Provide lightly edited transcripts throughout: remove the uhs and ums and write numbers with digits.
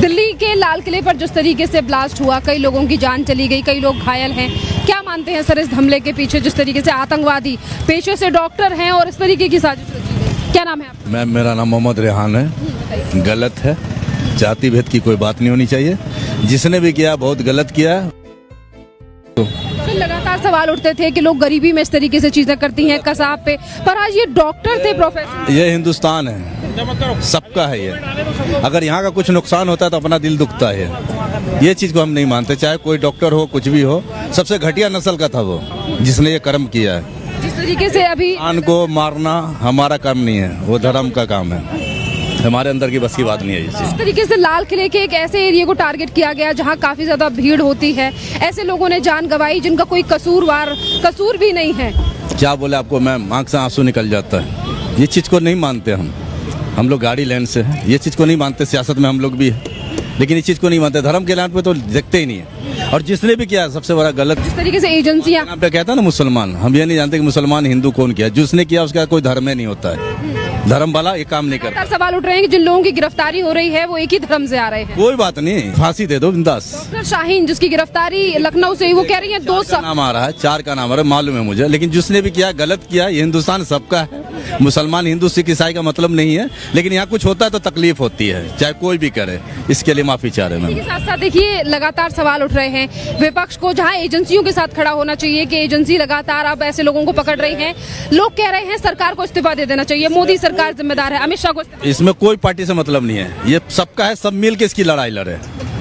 दिल्ली के लाल किले पर जिस तरीके से ब्लास्ट हुआ, कई लोगों की जान चली गई, कई लोग घायल हैं। क्या मानते हैं सर इस हमले के पीछे, जिस तरीके से आतंकवादी पेशे से डॉक्टर हैं और इस तरीके की साजिश रची गई? क्या नाम है आपका? मैम, मेरा नाम मोहम्मद रेहान है। गलत है, जाति भेद की कोई बात नहीं होनी चाहिए। जिसने भी किया बहुत गलत किया। लगातार सवाल उठते थे कि लोग गरीबी में इस तरीके से चीजें करती हैं कसाब पे, पर आज ये डॉक्टर थे, प्रोफेसर। ये हिंदुस्तान है, सबका है ये। अगर यहाँ का कुछ नुकसान होता है तो अपना दिल दुखता है। ये चीज को हम नहीं मानते, चाहे कोई डॉक्टर हो, कुछ भी हो। सबसे घटिया नस्ल का था वो जिसने ये कर्म किया है। जिस तरीके से अभी इंसान को मारना हमारा काम नहीं है, वो धर्म का काम है। हमारे अंदर की बस की बात नहीं है ये चीज। इस तरीके से लाल किले के एक ऐसे एरिया को टारगेट किया गया जहां काफी ज्यादा भीड़ होती है, ऐसे लोगों ने जान गंवाई जिनका कोई कसूर भी नहीं है। क्या बोले आपको मैम, आंख से आंसू निकल जाता है। ये चीज को नहीं मानते हम लोग गाड़ी लाइन से हैं, ये चीज को नहीं मानते। सियासत में हम लोग भी है, लेकिन इस चीज को नहीं मानते। धर्म के लाइन पे तो देखते ही नहीं है। और जिसने भी किया सबसे बड़ा गलत। जिस तरीके से एजेंसियां पे कहता है ना मुसलमान, हम ये नहीं जानते कि मुसलमान हिंदू कौन किया। जिसने किया उसका कोई धर्म ही नहीं होता है। धर्म वाला ये काम नहीं करता। सवाल उठ रहे हैं कि जिन लोगों की गिरफ्तारी हो रही है वो एक ही धर्म से आ रहे हैं। कोई बात नहीं, फांसी दे दो बिंदास। डॉक्टर शाहीन जिसकी गिरफ्तारी लखनऊ से, वो कह रही है 2 साल नाम आ रहा है, 4 का नाम आ रहा है, मालूम है मुझे। लेकिन जिसने भी किया गलत किया। ये हिंदुस्तान सबका है। मुसलमान, हिंदू, सिख, ईसाई का मतलब नहीं है। लेकिन यहाँ कुछ होता है तो तकलीफ होती है, चाहे कोई भी करे। इसके लिए माफी चाह रहे हैं। इसी के साथ साथ देखिए लगातार सवाल उठ रहे हैं विपक्ष को, जहां एजेंसियों के साथ खड़ा होना चाहिए कि एजेंसी लगातार अब ऐसे लोगों को पकड़ रही है। लोग कह रहे हैं सरकार को इस्तीफा दे देना चाहिए, मोदी सरकार जिम्मेदार है, अमित शाह को। इसमें कोई पार्टी से मतलब नहीं है, ये सबका है। सब मिल के इसकी लड़ाई लड़े,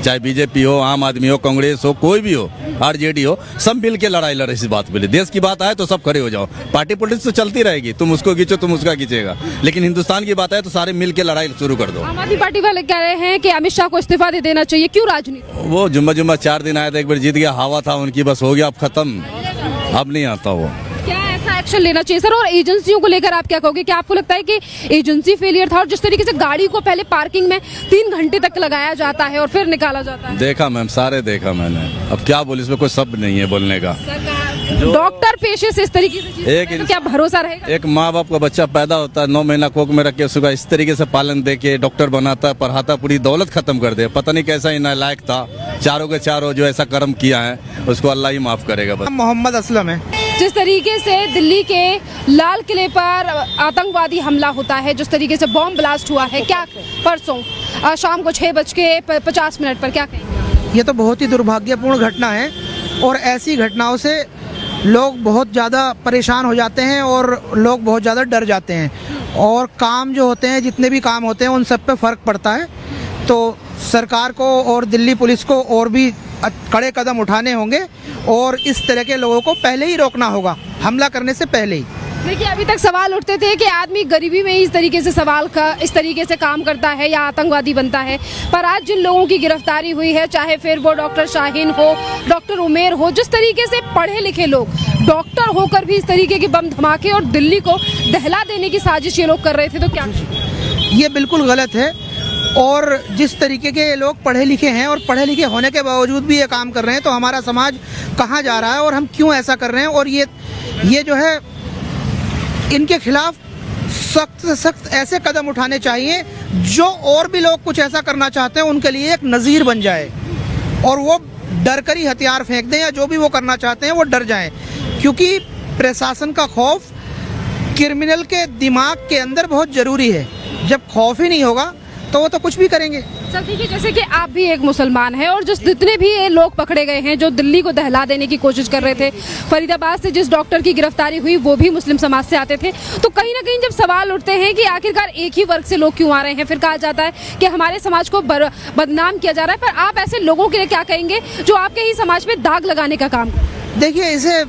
चाहे बीजेपी हो, आम आदमी हो, कांग्रेस हो, कोई भी हो, आरजेडी हो, सब मिल के लड़ाई लड़े इस बात पे। देश की बात आए तो सब खड़े हो जाओ। पार्टी पॉलिटिक्स तो चलती रहेगी, तुम उसको खींचो, तुम उसका खींचेगा। लेकिन हिंदुस्तान की बात आए तो सारे मिल के लड़ाई शुरू कर दो। आम आदमी पार्टी वाले कह रहे हैं कि अमित शाह को इस्तीफा दे देना चाहिए। क्यों राजनीति? वो जुम्मा 4 दिन आया था, एक बार जीत गया, हवा था उनकी, बस हो गया, अब खत्म, अब नहीं आता वो। क्या ऐसा एक्शन लेना चाहिए सर? और एजेंसियों को लेकर आप क्या कहोगे? क्या आपको लगता है कि एजेंसी फेलियर था? और जिस तरीके से गाड़ी को पहले पार्किंग में 3 घंटे तक लगाया जाता है और फिर निकाला जाता है। देखा मैम, सारे देखा मैंने। अब क्या बोले, इसमें कोई शब्द नहीं है बोलने का। डॉक्टर पेशे से इस तरीके से तो क्या भरोसा रहेगा? एक माँ बाप का बच्चा पैदा होता है, 9 महीना कोख में रख के उसका इस तरीके से पालन दे के डॉक्टर बनाता है, पढ़ाता, पूरी दौलत खत्म कर दे। पता नहीं कैसा ही नालायक था। चारों के चारों जो ऐसा कर्म किया है उसको अल्लाह ही माफ करेगा। बस मोहम्मद असलम है। जिस तरीके से दिल्ली के लाल किले पर आतंकवादी हमला होता है, जिस तरीके से बॉम्ब ब्लास्ट हुआ है, क्या परसों शाम को 6:50 पर, क्या कहेंगे? ये तो बहुत ही दुर्भाग्यपूर्ण घटना है और ऐसी घटनाओं से लोग बहुत ज़्यादा परेशान हो जाते हैं और लोग बहुत ज़्यादा डर जाते हैं। और काम जो होते हैं, जितने भी काम होते हैं, उन सब पे फ़र्क पड़ता है। तो सरकार को और दिल्ली पुलिस को और भी कड़े कदम उठाने होंगे और इस तरह के लोगों को पहले ही रोकना होगा, हमला करने से पहले ही। देखिए अभी तक सवाल उठते थे कि आदमी गरीबी में इस तरीके से काम करता है या आतंकवादी बनता है, पर आज जिन लोगों की गिरफ्तारी हुई है, चाहे फिर वो डॉक्टर शाहीन हो, डॉक्टर उमेर हो, जिस तरीके से पढ़े लिखे लोग डॉक्टर होकर भी इस तरीके के बम धमाके और दिल्ली को दहला देने की साजिश ये लोग कर रहे थे, तो क्या ये बिल्कुल गलत है। और जिस तरीके के लोग पढ़े लिखे हैं और पढ़े लिखे होने के बावजूद भी ये काम कर रहे हैं, तो हमारा समाज कहाँ जा रहा है और हम क्यों ऐसा कर रहे हैं? और ये जो है, इनके खिलाफ सख्त से सख्त ऐसे कदम उठाने चाहिए जो और भी लोग कुछ ऐसा करना चाहते हैं उनके लिए एक नज़ीर बन जाए और वो डर कर ही हथियार फेंक दें, या जो भी वो करना चाहते हैं वो डर जाएं। क्योंकि प्रशासन का खौफ क्रिमिनल के दिमाग के अंदर बहुत ज़रूरी है। जब खौफ ही नहीं होगा तो वो तो कुछ भी करेंगे। सर देखिए, जैसे कि आप भी एक मुसलमान हैं और जितने भी ये लोग पकड़े गए हैं जो दिल्ली को दहला देने की कोशिश कर रहे थे, फरीदाबाद से जिस डॉक्टर की गिरफ्तारी हुई वो भी मुस्लिम समाज से आते थे, तो कहीं ना कहीं जब सवाल उठते हैं कि आखिरकार एक ही वर्ग से लोग क्यों आ रहे हैं, फिर कहा जाता है कि हमारे समाज को बदनाम किया जा रहा है। पर आप ऐसे लोगों के लिए क्या कहेंगे जो आपके ही समाज में दाग लगाने का काम? देखिए, इसे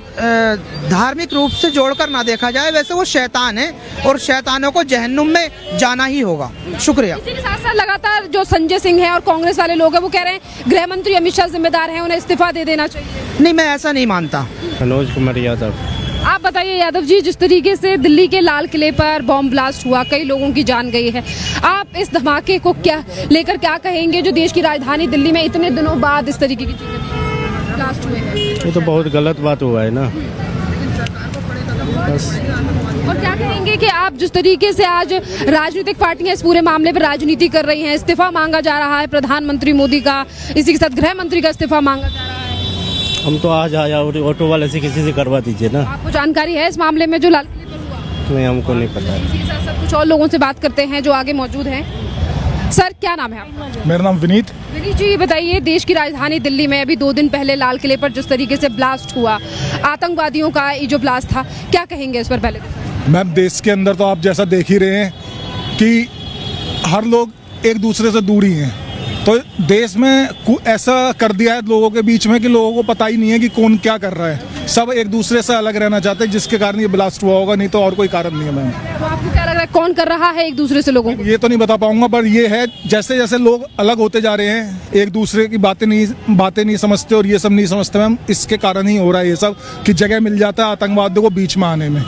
धार्मिक रूप से जोड़कर ना देखा जाए। वैसे वो शैतान है और शैतानों को जहन्नुम में जाना ही होगा। शुक्रिया। इसी के साथ साथ लगातार जो संजय सिंह है और कांग्रेस वाले लोग हैं वो कह रहे हैं गृह मंत्री अमित शाह जिम्मेदार हैं, उन्हें इस्तीफा दे देना चाहिए। नहीं, मैं ऐसा नहीं मानता। मनोज कुमार यादव। आप बताइए यादव जी, जिस तरीके से दिल्ली के लाल किले पर बॉम्ब ब्लास्ट हुआ, कई लोगों की जान गई है, आप इस धमाके को लेकर क्या कहेंगे जो देश की राजधानी दिल्ली में इतने दिनों बाद इस तरीके की चीजें ब्लास्ट हुए हैं? ये तो बहुत गलत बात हुआ है ना। बस और क्या कहेंगे कि आप जिस तरीके से आज राजनीतिक पार्टियां इस पूरे मामले पर राजनीति कर रही हैं, इस्तीफा मांगा जा रहा है प्रधानमंत्री मोदी का, इसी के साथ गृह मंत्री का इस्तीफा मांगा जा रहा है, हम तो आज आया ऑटो वाले से किसी से करवा दीजिए ना। आपको जानकारी है इस मामले में जो लाल किले पर हुआ? नहीं, हमको नहीं पता है। इसी के साथ साथ कुछ और लोगों से बात करते हैं जो आगे मौजूद हैं। सर, क्या नाम है आपका? मेरा नाम विनीत। विनीत जी, ये बताइए, देश की राजधानी दिल्ली में अभी 2 दिन पहले लाल किले पर जिस तरीके से ब्लास्ट हुआ, आतंकवादियों का ये जो ब्लास्ट था, क्या कहेंगे इस पर? पहले मैम, देश के अंदर तो आप जैसा देख ही रहे हैं कि हर लोग एक दूसरे से दूर ही हैं, तो देश में ऐसा कर दिया है लोगों के बीच में कि लोगों को पता ही नहीं है कि कौन क्या कर रहा है, सब एक दूसरे से अलग रहना चाहते हैं, जिसके कारण ये ब्लास्ट हुआ होगा, नहीं तो और कोई कारण नहीं है मैम। तो आपको क्या लग रहा है कौन कर रहा है एक दूसरे से लोगों को? ये तो नहीं बता पाऊंगा, पर ये है जैसे जैसे लोग अलग होते जा रहे हैं, एक दूसरे की बातें नहीं समझते और ये सब नहीं समझते मैम, इसके कारण ही हो रहा है ये सब कि जगह मिल जाता है आतंकवादियों को बीच में आने में,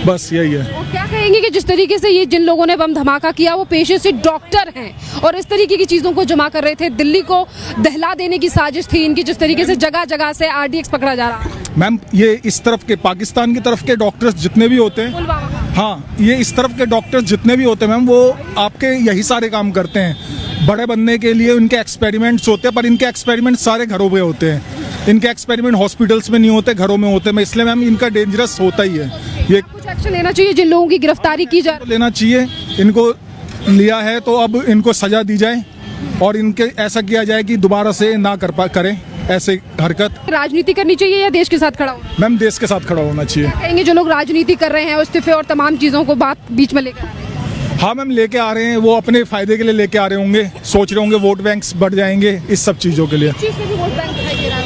बस यही है। और क्या कहेंगे कि जिस तरीके से ये जिन लोगों ने बम धमाका किया वो पेशे से डॉक्टर हैं और इस तरीके की चीजों को जमा कर रहे थे, दिल्ली को दहला देने की साजिश थी इनकी, जिस तरीके से जगह जगह से RDX पकड़ा जा रहा है? मैम, ये इस तरफ के पाकिस्तान की तरफ के डॉक्टर्स जितने भी होते हैं, हाँ, ये इस तरफ के डॉक्टर्स जितने भी होते हैं मैम, वो आपके यही सारे काम करते हैं, बड़े बनने के लिए उनके एक्सपेरिमेंट्स होते हैं, पर इनके एक्सपेरिमेंट सारे घरों में होते हैं, इनके एक्सपेरिमेंट हॉस्पिटल्स में नहीं होते, घरों में होते हैं, इसलिए मैम इनका डेंजरस होता ही है। ये कुछ एक्शन लेना चाहिए, जिन लोगों की गिरफ्तारी की जा रही लेना चाहिए, इनको लिया है तो अब इनको सजा दी जाए और इनके ऐसा किया जाए कि दोबारा से ना करें ऐसे हरकत। राजनीति करनी चाहिए या देश के साथ खड़ा होना? मैम, देश के साथ खड़ा होना चाहिए। कहेंगे जो लोग राजनीति कर रहे हैं इस्तीफे और तमाम चीजों को बात बीच में लेकर, हाँ मैम, लेके आ रहे हैं, वो अपने फायदे के लिए लेके आ रहे होंगे, सोच रहे होंगे वोट बैंक्स बढ़ जाएंगे इस सब चीज़ों के लिए।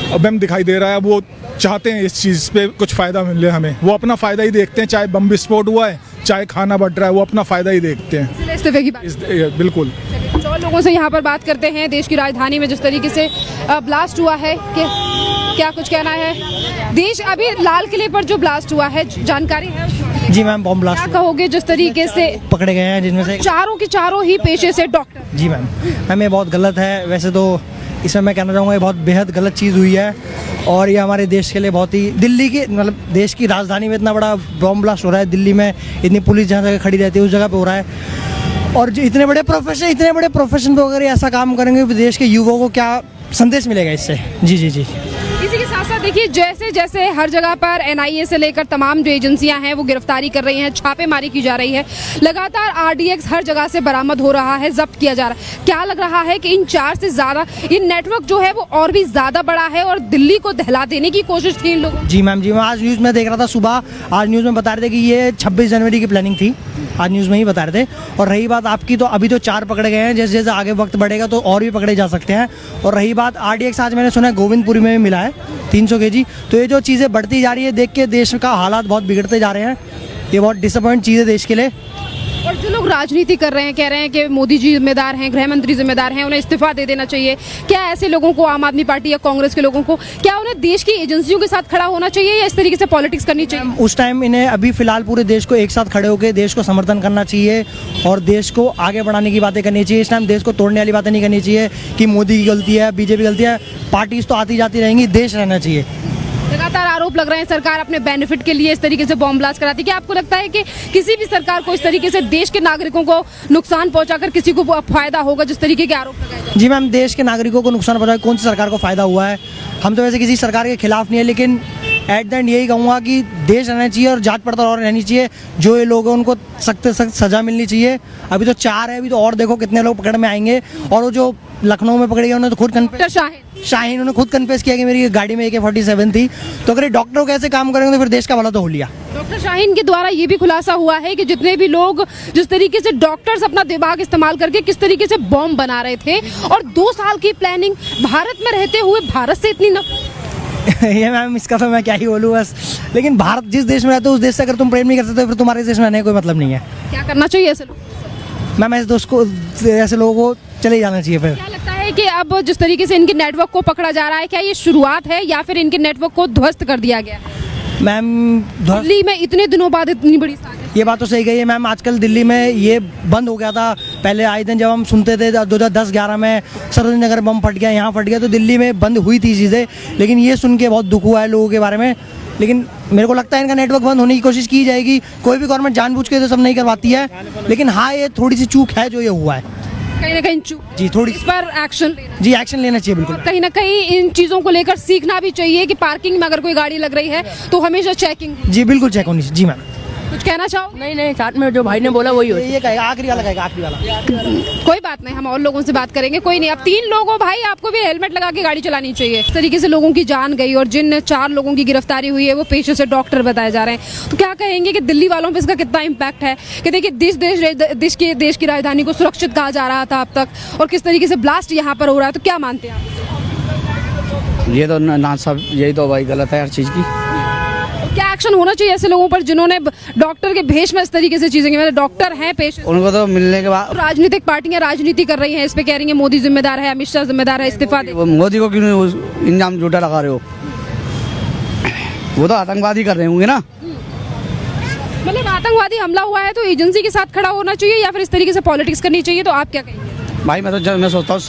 अब मैम दिखाई दे रहा है वो चाहते हैं इस चीज़ पे कुछ फ़ायदा मिल रहा है हमें, वो अपना फ़ायदा ही देखते हैं, चाहे बम विस्फोट हुआ है चाहे खाना बढ़ रहा है, वो अपना फ़ायदा ही देखते हैं। इस्तीफे की बात बिल्कुल। कुछ और लोगों से यहाँ पर बात करते हैं। देश की राजधानी में जिस तरीके से ब्लास्ट हुआ है, क्या कुछ कहना है? देश अभी लाल किले पर जो ब्लास्ट हुआ है, जानकारी है? जी मैम, बॉम्ब ब्लास्ट क्या कहोगे जिस तरीके से पकड़े गए हैं, जिनमें से चारों के चारों ही पेशे से डॉक्टर? जी मैम, ये बहुत गलत है। वैसे तो इसमें मैं कहना चाहूँगा ये बहुत बेहद गलत चीज़ हुई है और ये हमारे देश के लिए बहुत ही, दिल्ली की मतलब देश की राजधानी में इतना बड़ा बॉम्ब ब्लास्ट हो रहा है, दिल्ली में इतनी पुलिस जहाँ जगह खड़ी रहती है उस जगह पे हो रहा है, और जो इतने बड़े प्रोफेशन पे अगर ऐसा काम करेंगे देश के युवाओं को क्या संदेश मिलेगा इससे? जी जी जी। इसी के साथ साथ देखिए, जैसे जैसे हर जगह पर NIA से लेकर तमाम जो एजेंसियां हैं वो गिरफ्तारी कर रही हैं, छापेमारी की जा रही है, लगातार RDX हर जगह से बरामद हो रहा है, जब्त किया जा रहा है। क्या लग रहा है कि इन 4 से ज्यादा ये नेटवर्क जो है वो और भी ज्यादा बड़ा है और दिल्ली को दहला देने की कोशिश थी इन लोगों? जी मैम, जी मैं आज न्यूज़ में देख रहा था सुबह, आज न्यूज़ में बता रहे थे कि ये 26 जनवरी की प्लानिंग थी, आज न्यूज़ में ही बता रहे थे। और रही बात आपकी, तो अभी तो 4 पकड़े गए हैं, जैसे जैसे आगे वक्त बढ़ेगा तो और भी पकड़े जा सकते हैं। और रही बात RDX, आज मैंने सुना है गोविंदपुरी में भी मिला है 300 kg। तो ये जो चीज़ें बढ़ती जा रही है, देख के देश का हालात बहुत बिगड़ते जा रहे हैं, ये बहुत डिसअपॉइंट चीज़ है देश के लिए। और जो लोग राजनीति कर रहे हैं, कह रहे हैं कि मोदी जी जिम्मेदार हैं, गृह मंत्री जिम्मेदार हैं, उन्हें इस्तीफा दे देना चाहिए, क्या ऐसे लोगों को, आम आदमी पार्टी या कांग्रेस के लोगों को, क्या उन्हें देश की एजेंसियों के साथ खड़ा होना चाहिए या इस तरीके से पॉलिटिक्स करनी चाहिए? उस टाइम इन्हें अभी फिलहाल पूरे देश को एक साथ खड़े होकर देश को समर्थन करना चाहिए और देश को आगे बढ़ाने की बातें करनी चाहिए। इस टाइम देश को तोड़ने वाली बातें नहीं करनी चाहिए कि मोदी की गलती है, BJP की गलती है। पार्टीज तो आती जाती रहेंगी, देश रहना चाहिए। लगातार आरोप लग रहे हैं सरकार अपने बेनिफिट के लिए इस तरीके से बॉम्ब ब्लास्ट कराती है। क्या आपको लगता है कि किसी भी सरकार को इस तरीके से देश के नागरिकों को नुकसान पहुंचाकर किसी को फायदा होगा, जिस तरीके के आरोप लगाए जा रहे हैं? जी मैम, देश के नागरिकों को नुकसान पहुंचा, कौन सी सरकार को फायदा हुआ है? हम तो वैसे किसी सरकार के खिलाफ नहीं है, लेकिन एट द एंड यही कहूँगा कि देश रहना चाहिए और जांच पड़ताल और रहनी चाहिए। जो ये लोग हैं उनको सख्त सख्त सजा मिलनी चाहिए। अभी तो 4 है, अभी तो और देखो कितने लोग पकड़ में आएंगे। और वो जो लखनऊ में पकड़े गए उन्होंने तो खुद शाहीन उन्होंने खुद कन्फेस किया कि मेरी गाड़ी में AK-47 थी। तो अगर ये डॉक्टरों कैसे काम करेंगे तो फिर देश का भला तो हो लिया। डॉक्टर शाहीन के द्वारा ये भी खुलासा हुआ है कि जितने भी लोग जिस तरीके से डॉक्टर्स अपना दिमाग इस्तेमाल करके किस तरीके से बॉम्ब बना रहे थे और 2 साल की प्लानिंग, भारत में रहते हुए भारत से इतनी ये मैम, इसका तो मैं क्या ही बोलूँ बस। लेकिन भारत जिस देश में रहते हो उस देश से अगर तुम प्रेम नहीं करते तो फिर तुम्हारे देश में रहने का कोई मतलब नहीं है। क्या करना चाहिए ऐसे लोग? मैम, ऐसे लोगों को चले जाना चाहिए। फिर क्या लगता है कि अब जिस तरीके से इनके नेटवर्क को पकड़ा जा रहा है, क्या ये शुरुआत है या फिर इनके नेटवर्क को ध्वस्त कर दिया गया? मैम, दिल्ली में इतने दिनों बाद इतनी बड़ी साजिश। ये बात तो सही गई है मैम। आजकल दिल्ली में ये बंद हो गया था। पहले आए दिन जब हम सुनते थे 2010-11 में सरोजनी नगर बम फट गया, यहाँ फट गया, तो दिल्ली में बंद हुई थी चीज़ें। लेकिन ये सुन के बहुत दुख हुआ है लोगों के बारे में लेकिन मेरे को लगता है इनका नेटवर्क बंद होने की कोशिश की जाएगी। कोई भी गवर्नमेंट जानबूझ के तो सब नहीं करवाती है, लेकिन हाँ ये थोड़ी सी चूक है जो ये हुआ है। कहीं ना कहीं चूक जी थोड़ी इस पर एक्शन लेना जी एक्शन लेना चाहिए बिल्कुल। और कहीं ना कहीं इन चीजों को लेकर सीखना भी चाहिए कि पार्किंग में अगर कोई गाड़ी लग रही है तो हमेशा चेकिंग। जी बिल्कुल चेक होनी चाहिए। जी मैम कुछ कहना चाहो? नहीं साथ में जो भाई ने बोला वही हो। ये कहेगा आखिरी वाला कहेगा आखिरी वाला। कोई बात नहीं, हम और लोगों से बात करेंगे। कोई नहीं, अब 3 लोग हो भाई, आपको भी हेलमेट लगा के गाड़ी चलानी चाहिए। इस तरीके से लोगों की जान गई और जिन 4 लोगों की गिरफ्तारी हुई है वो पेशे से डॉक्टर बताए जा रहे हैं। तो क्या कहेंगे कि दिल्ली वालों पर इसका कितना इम्पैक्ट है कि देखिए देश की राजधानी को सुरक्षित कहा जा रहा था अब तक और किस तरीके से ब्लास्ट यहाँ पर हो रहा है, तो क्या मानते हैं आप? ये तो ना सब यही तो भाई गलत है हर चीज़ की। क्या एक्शन होना चाहिए ऐसे लोगों पर जिन्होंने डॉक्टर के भेष में इस तरीके से चीजें की? मतलब डॉक्टर हैं पेशे से। उनको तो मिलने के बाद राजनीतिक पार्टियां राजनीति कर रही हैं, इस पे कह रही हैं मोदी जिम्मेदार है, अमित शाह जिम्मेदार है, इस्तीफा दे। मोदी को क्यों इंजाम झूठा लगा रहे हो? वो तो आतंकवादी कर रहे होंगे ना। मतलब आतंकवादी हमला हुआ है तो एजेंसी के साथ खड़ा होना चाहिए या फिर इस तरीके से पॉलिटिक्स करनी चाहिए, तो आप क्या कहेंगे? भाई मैं सोचता हूँ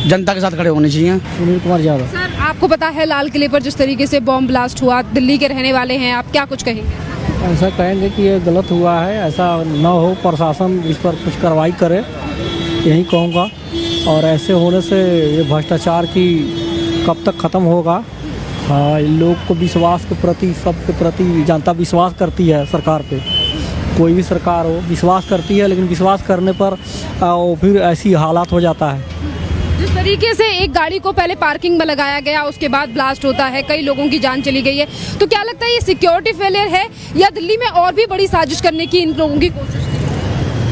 जनता के साथ खड़े होने चाहिए। सुनील कुमार यादव। सर आपको पता है लाल किले पर जिस तरीके से बॉम्ब ब्लास्ट हुआ, दिल्ली के रहने वाले हैं आप, क्या कुछ कहेंगे? ऐसा कहेंगे कि ये गलत हुआ है, ऐसा न हो, प्रशासन इस पर कुछ कार्रवाई करे, यही कहूँगा। और ऐसे होने से ये भ्रष्टाचार की कब तक ख़त्म होगा? हाँ, लोग को विश्वास के प्रति, सबके प्रति जनता विश्वास करती है सरकार पे। कोई भी सरकार हो विश्वास करती है, लेकिन विश्वास करने पर फिर ऐसी हालात हो जाता है। जिस तरीके से एक गाड़ी को पहले पार्किंग में लगाया गया, उसके बाद ब्लास्ट होता है, कई लोगों की जान चली गई है, तो क्या लगता है ये सिक्योरिटी फेलियर है या दिल्ली में और भी बड़ी साजिश करने की इन लोगों की कोशिश थी?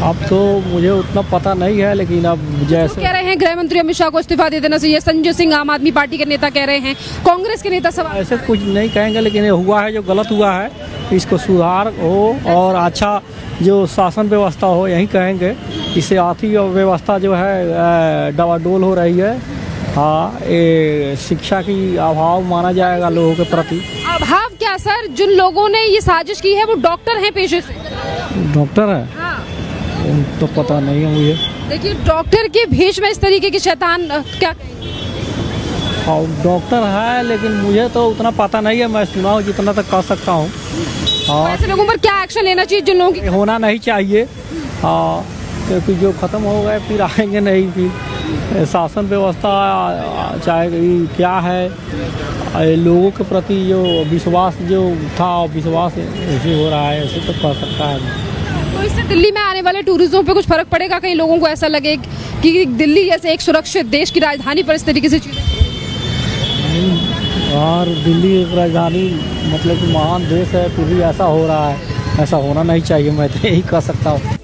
अब तो मुझे उतना पता नहीं है, लेकिन अब जैसे कह रहे हैं गृह मंत्री अमित शाह को इस्तीफा दे देना चाहिए, संजय सिंह आम आदमी पार्टी के नेता कह रहे हैं, कांग्रेस के नेता सवाल। ऐसे कुछ नहीं कहेंगे, लेकिन ये हुआ है जो गलत हुआ है, इसको सुधार हो और अच्छा जो शासन व्यवस्था हो, यही कहेंगे। इससे आर्थिक व्यवस्था जो है डवाडोल हो रही है। हाँ, ये शिक्षा की अभाव माना जाएगा लोगों के प्रति। अभाव क्या सर, जिन लोगों ने ये साजिश की है वो डॉक्टर हैं पेशे से। डॉक्टर है? हाँ। तो पता नहीं है मुझे। देखिए डॉक्टर के भेष में इस तरीके की शैतान क्या कहेंगे? और डॉक्टर है, लेकिन मुझे तो उतना पता नहीं है, मैं सुना हूँ जितना तक कह सकता हूँ। हाँ, ऐसे लोगों पर क्या एक्शन लेना चाहिए जिन लोगों की? होना नहीं चाहिए। हाँ, क्योंकि जो ख़त्म हो गए फिर आएंगे नहीं। फिर शासन व्यवस्था चाहे क्या है, लोगों के प्रति जो विश्वास जो था, विश्वास ऐसे हो रहा है, ऐसे तो कह सकता है। तो इससे दिल्ली में आने वाले टूरिज्म पे कुछ फर्क पड़ेगा? कहीं लोगों को ऐसा लगे कि दिल्ली जैसे एक सुरक्षित देश की राजधानी पर इस तरीके से चीजें? और दिल्ली एक राजधानी मतलब कि महान देश है, फिर भी ऐसा हो रहा है, ऐसा होना नहीं चाहिए, मैं तो यही कह सकता हूँ।